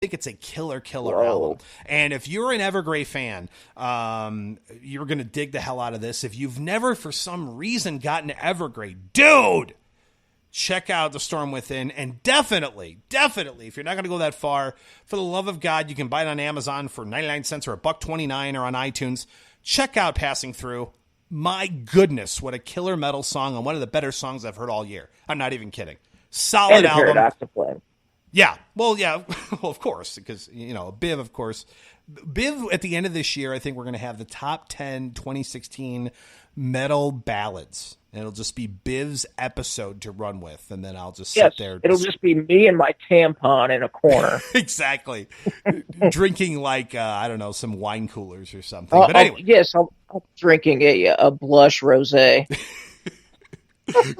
think it's a killer Whoa. album. And if you're an Evergrey fan, you're going to dig the hell out of this. If you've never, for some reason, gotten Evergrey, dude, check out The Storm Within. And definitely, if you're not going to go that far, for the love of God, you can buy it on Amazon for 99 cents or $1.29 or on iTunes. Check out Passing Through. My goodness, what a killer metal song, and one of the better songs I've heard all year. I'm not even kidding. Solid And the album. Paradox of Flame. Yeah. Well, of course, because, Biv, of course. Biv, at the end of this year, I think we're going to have the top 10 2016 metal ballads. And it'll just be Biv's episode to run with. And then I'll just sit there. It'll just be me and my tampon in a corner. Exactly. Drinking I don't know, some wine coolers or something. But anyway. Yes, I'm drinking a blush rosé.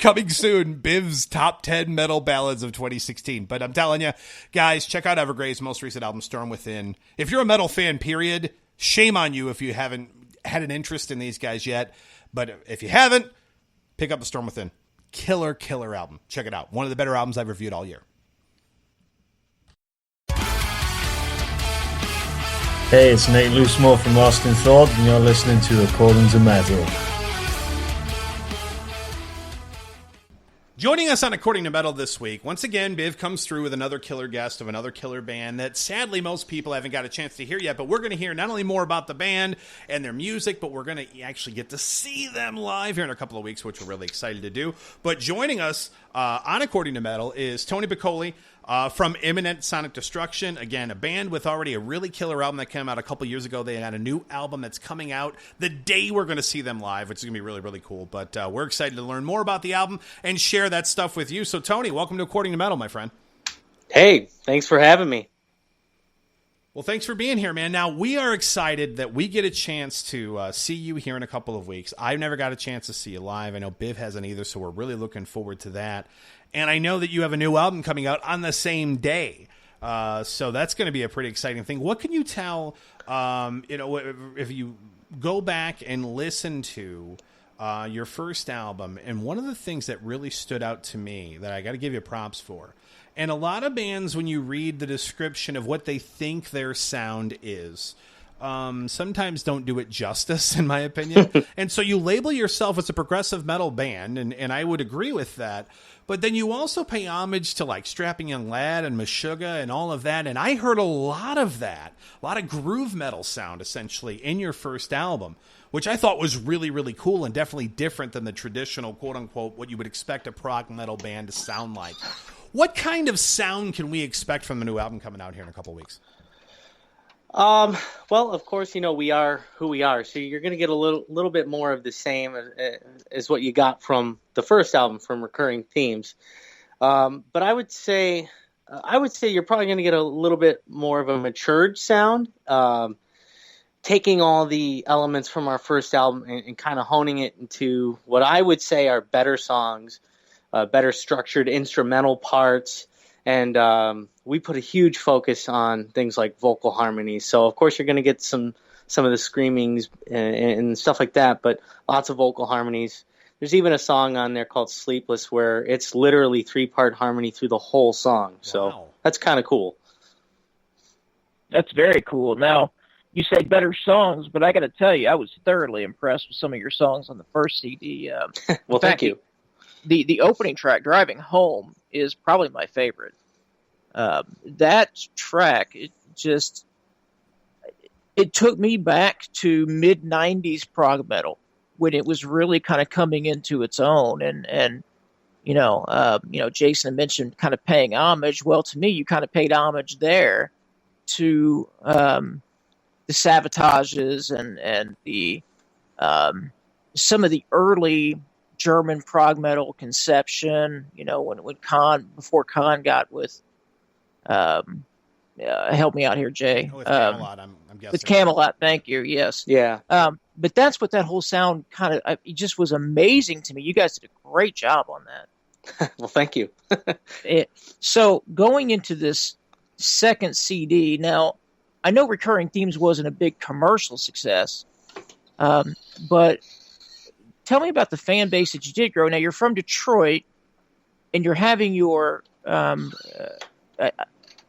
Coming soon, Biv's top 10 metal ballads of 2016. But I'm telling you, guys, check out Evergrey's most recent album, Storm Within. If you're a metal fan, period, shame on you if you haven't had an interest in these guys yet. But if you haven't, pick up The Storm Within. Killer album. Check it out. One of the better albums I've reviewed all year. Hey, it's Nate Loosemore from Lost in Thought, and you're listening to According to Metal. Joining us on According to Metal this week, once again, Biv comes through with another killer guest of another killer band that sadly most people haven't got a chance to hear yet, but we're going to hear not only more about the band and their music, but we're going to actually get to see them live here in a couple of weeks, which we're really excited to do. But joining us on According to Metal is Tony Piccoli from Imminent Sonic Destruction. Again, a band with already a really killer album that came out a couple years ago. They had a new album that's coming out the day we're going to see them live, which is going to be really, really cool. But we're excited to learn more about the album and share that stuff with you. So, Tony, welcome to According to Metal, my friend. Hey, thanks for having me. Well, thanks for being here, man. Now, we are excited that we get a chance to see you here in a couple of weeks. I've never got a chance to see you live. I know Biv hasn't either, so we're really looking forward to that. And I know that you have a new album coming out on the same day. So that's going to be a pretty exciting thing. What can you tell, if you go back and listen to your first album, and one of the things that really stood out to me that I got to give you props for, and a lot of bands, when you read the description of what they think their sound is, sometimes don't do it justice, in my opinion. And so you label yourself as a progressive metal band, and I would agree with that. But then you also pay homage to like Strapping Young Lad and Meshuggah and all of that. And I heard a lot of that, a lot of groove metal sound essentially in your first album, which I thought was really, really cool and definitely different than the traditional, quote unquote, what you would expect a prog metal band to sound like. What kind of sound can we expect from the new album coming out here in a couple of weeks? Well, of course, we are who we are. So you're going to get a little bit more of the same as what you got from the first album, from Recurring Themes. But I would say you're probably going to get a little bit more of a matured sound, taking all the elements from our first album and kind of honing it into what I would say are better songs, better structured instrumental parts. And we put a huge focus on things like vocal harmonies. So, of course, you're going to get some of the screamings and stuff like that, but lots of vocal harmonies. There's even a song on there called Sleepless where it's literally 3-part harmony through the whole song. So Wow. That's kind of cool. That's very cool. Now, you say better songs, but I got to tell you, I was thoroughly impressed with some of your songs on the first CD. Well, thank you. The opening track, Driving Home, is probably my favorite. That track, it took me back to mid-90s prog metal when it was really kind of coming into its own. And Jason mentioned kind of paying homage. Well, to me, you kind of paid homage there to the Sabotages and the some of the early German prog metal conception, when Kahn, before Kahn got with, help me out here, Jay. With Camelot, I'm guessing. With Camelot, thank you, yes. Yeah. But that's what that whole sound kind of, it just was amazing to me. You guys did a great job on that. Well, thank you. So going into this second CD, now, I know Recurring Themes wasn't a big commercial success, but tell me about the fan base that you did grow. Now, you're from Detroit, and you're having your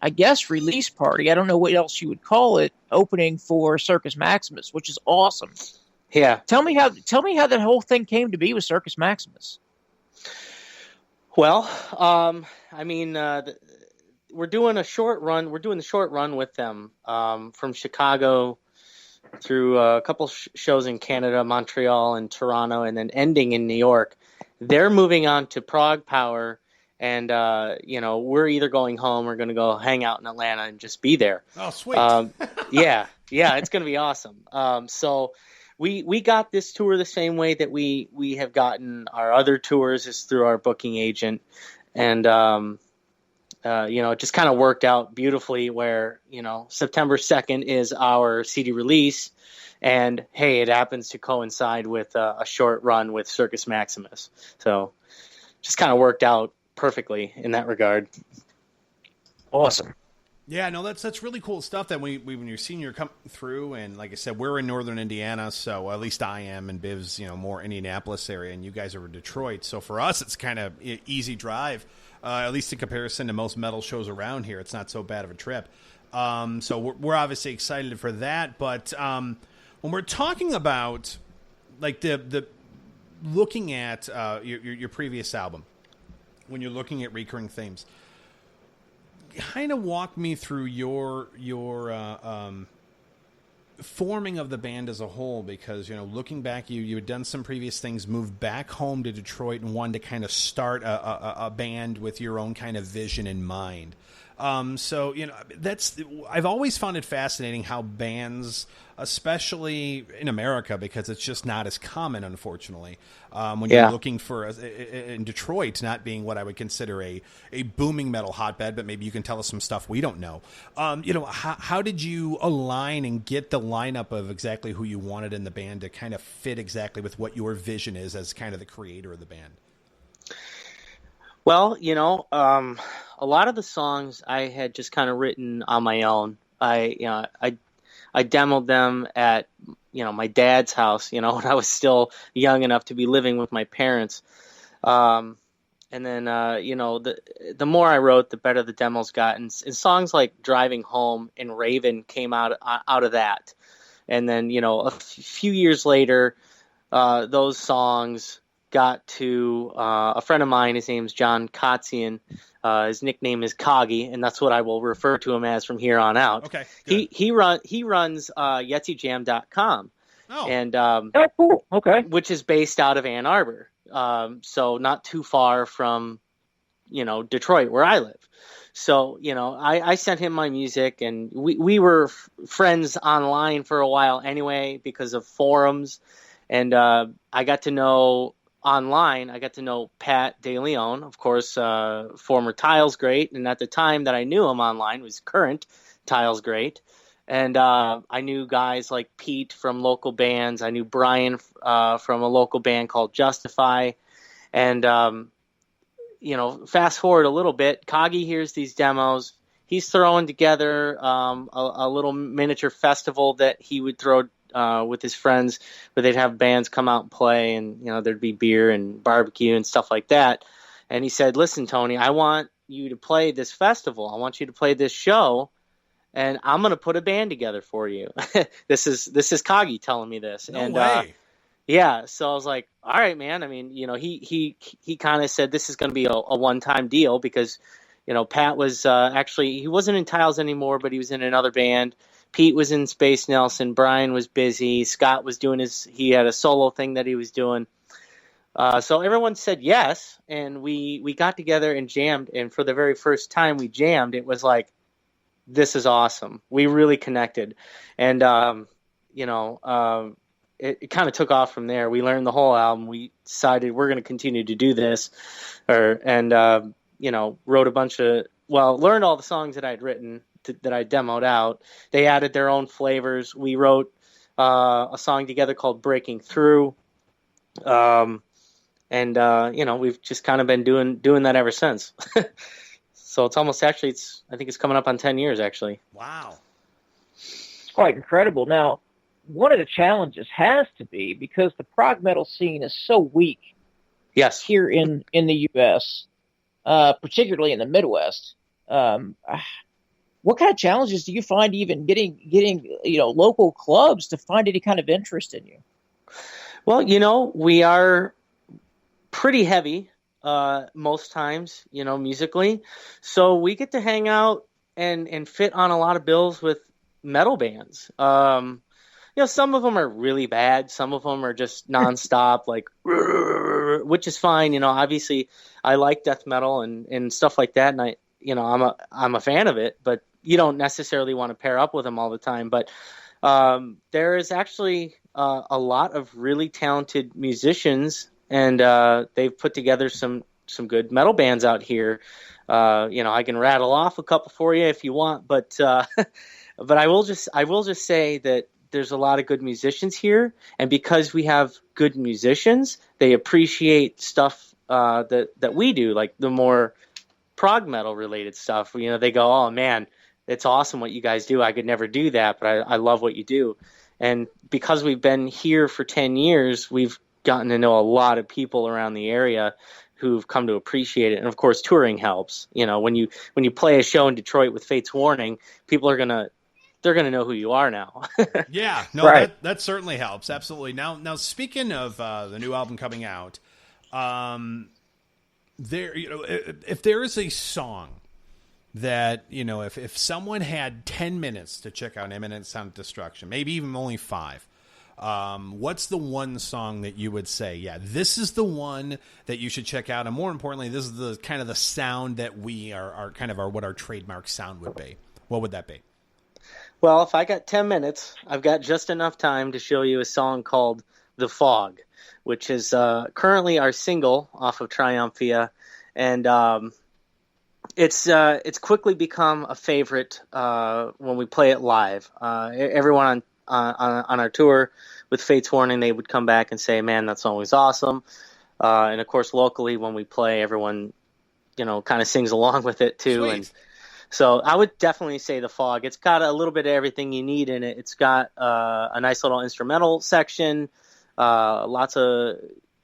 I guess, release party. I don't know what else you would call it, opening for Circus Maximus, which is awesome. Yeah. Tell me how that whole thing came to be with Circus Maximus. Well, I mean, we're doing a short run. We're doing the short run with them from Chicago through a couple shows in Canada, Montreal, and Toronto, and then ending in New York. They're moving on to Prague Power, and we're either going home or going to go hang out in Atlanta and just be there. Oh, sweet! Yeah, it's going to be awesome. So we got this tour the same way that we have gotten our other tours, is through our booking agent, and it just kind of worked out beautifully where, September 2nd is our CD release, and hey, it happens to coincide with a short run with Circus Maximus. So just kind of worked out perfectly in that regard. Awesome. Yeah, no, that's really cool stuff that when you're seeing you come through, and like I said, we're in northern Indiana, so at least I am, and Biv's, more Indianapolis area, and you guys are in Detroit. So for us, it's kind of easy drive, at least in comparison to most metal shows around here. It's not so bad of a trip. So we're obviously excited for that. But when we're talking about like the looking at your previous album, when you're looking at recurring themes, kind of walk me through your forming of the band as a whole, because looking back, you had done some previous things, moved back home to Detroit, and wanted to kind of start a band with your own kind of vision in mind. So I've always found it fascinating how bands, especially in America, because it's just not as common, unfortunately, when you're looking for in Detroit, not being what I would consider a booming metal hotbed, but maybe you can tell us some stuff we don't know. How did you align and get the lineup of exactly who you wanted in the band to kind of fit exactly with what your vision is as kind of the creator of the band? Well, a lot of the songs I had just kind of written on my own. I demoed them at, my dad's house, when I was still young enough to be living with my parents. And then, the more I wrote, the better the demos got. And songs like Driving Home and Raven came out of that. And then, a few years later, those songs got to a friend of mine. His name's John Kotzian. His nickname is Coggy, and that's what I will refer to him as from here on out. Okay. He runs YetziJam.com. Oh. And cool. Okay. Which is based out of Ann Arbor, so not too far from Detroit, where I live. So I sent him my music, and we were friends online for a while anyway because of forums, and I got to know. Online, I got to know Pat DeLeon, of course, former Tiles Great, and at the time that I knew him online was current Tiles Great, and I knew guys like Pete from local bands. I knew Brian from a local band called Justify, and fast forward a little bit, Kagi hears these demos. He's throwing together a little miniature festival that he would throw with his friends, where they'd have bands come out and play, and there'd be beer and barbecue and stuff like that. And he said, "Listen, Tony, I want you to play this festival. I want you to play this show, and I'm going to put a band together for you." This is Kagi telling me this. No way. Yeah, so I was like, "All right, man." I mean, he kind of said this is going to be a one-time deal because, Pat was actually, he wasn't in Tiles anymore, but he was in another band. Pete was in Space Nelson. Brian was busy. Scott was doing he had a solo thing that he was doing. So everyone said yes, and we got together and jammed. And for the very first time we jammed, it was like, this is awesome. We really connected. And, it kind of took off from there. We learned the whole album. We decided we're going to continue to do this, wrote a bunch of, learned all the songs that I'd written, that I demoed out. They added their own flavors. We wrote a song together called Breaking Through. We've just kind of been doing that ever since. So it's almost, actually, I think it's coming up on 10 years, actually. Wow. It's quite incredible. Now, one of the challenges has to be, because the prog metal scene is so weak here in the U.S., particularly in the Midwest, what kind of challenges do you find even getting local clubs to find any kind of interest in you? Well, we are pretty heavy most times, musically. So we get to hang out and fit on a lot of bills with metal bands. Some of them are really bad. Some of them are just nonstop, like, which is fine. Obviously I like death metal and stuff like that. And I'm a fan of it, but you don't necessarily want to pair up with them all the time. But there is actually a lot of really talented musicians, and they've put together some good metal bands out here. I can rattle off a couple for you if you want, but but I will just say that there's a lot of good musicians here, and because we have good musicians, they appreciate stuff that we do, like the more prog metal related stuff. They go, "Oh man, it's awesome what you guys do. I could never do that, but I love what you do." And because we've been here for 10 years, we've gotten to know a lot of people around the area who've come to appreciate it. And of course, touring helps. When you play a show in Detroit with Fate's Warning, people are they're gonna know who you are now. Yeah, no, right. that certainly helps. Absolutely. Now speaking of the new album coming out, if there is a song that, if someone had 10 minutes to check out Imminent Sonic Destruction, maybe even only 5, what's the one song that you would say, yeah, this is the one that you should check out? And more importantly, this is the kind of the sound that we are kind of what our trademark sound would be. What would that be? Well, if I got 10 minutes, I've got just enough time to show you a song called The Fog, which is currently our single off of Triumphia. And it's quickly become a favorite when we play it live. Everyone on our tour with Fate's Warning, they would come back and say, "Man, that song was awesome." And of course, locally when we play, everyone kind of sings along with it too. Sweet. And so I would definitely say The Fog. It's got a little bit of everything you need in it. It's got a nice little instrumental section, lots of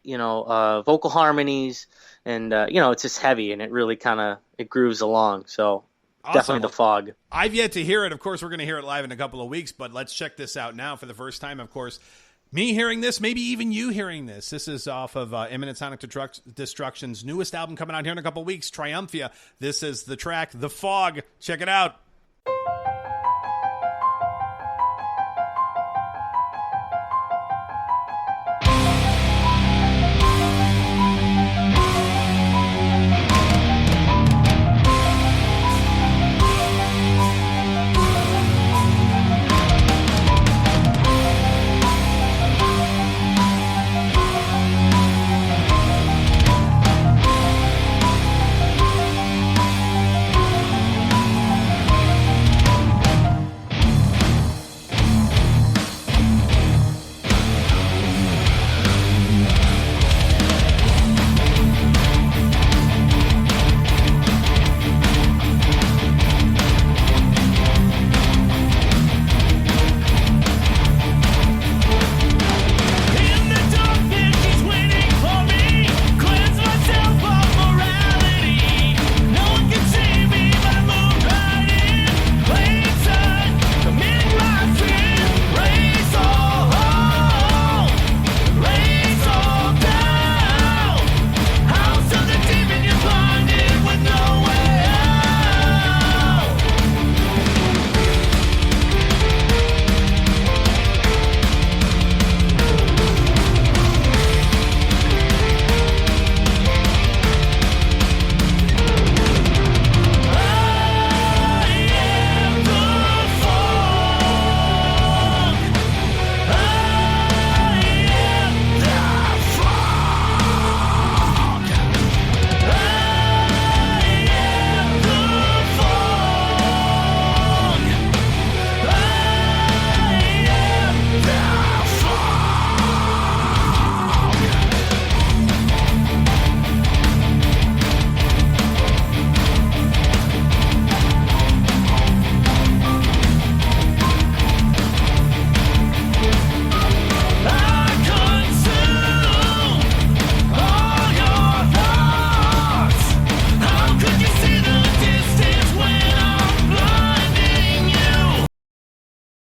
vocal harmonies, and it's just heavy, and it really it grooves along. So Awesome. Definitely The Fog. I've yet to hear it. Of course, we're going to hear it live in a couple of weeks, but let's check this out now for the first time. Of course, me hearing this, maybe even you hearing this. This is off of Imminent Sonic Destruction's newest album coming out here in a couple of weeks, Triumphia. This is the track, The Fog. Check it out.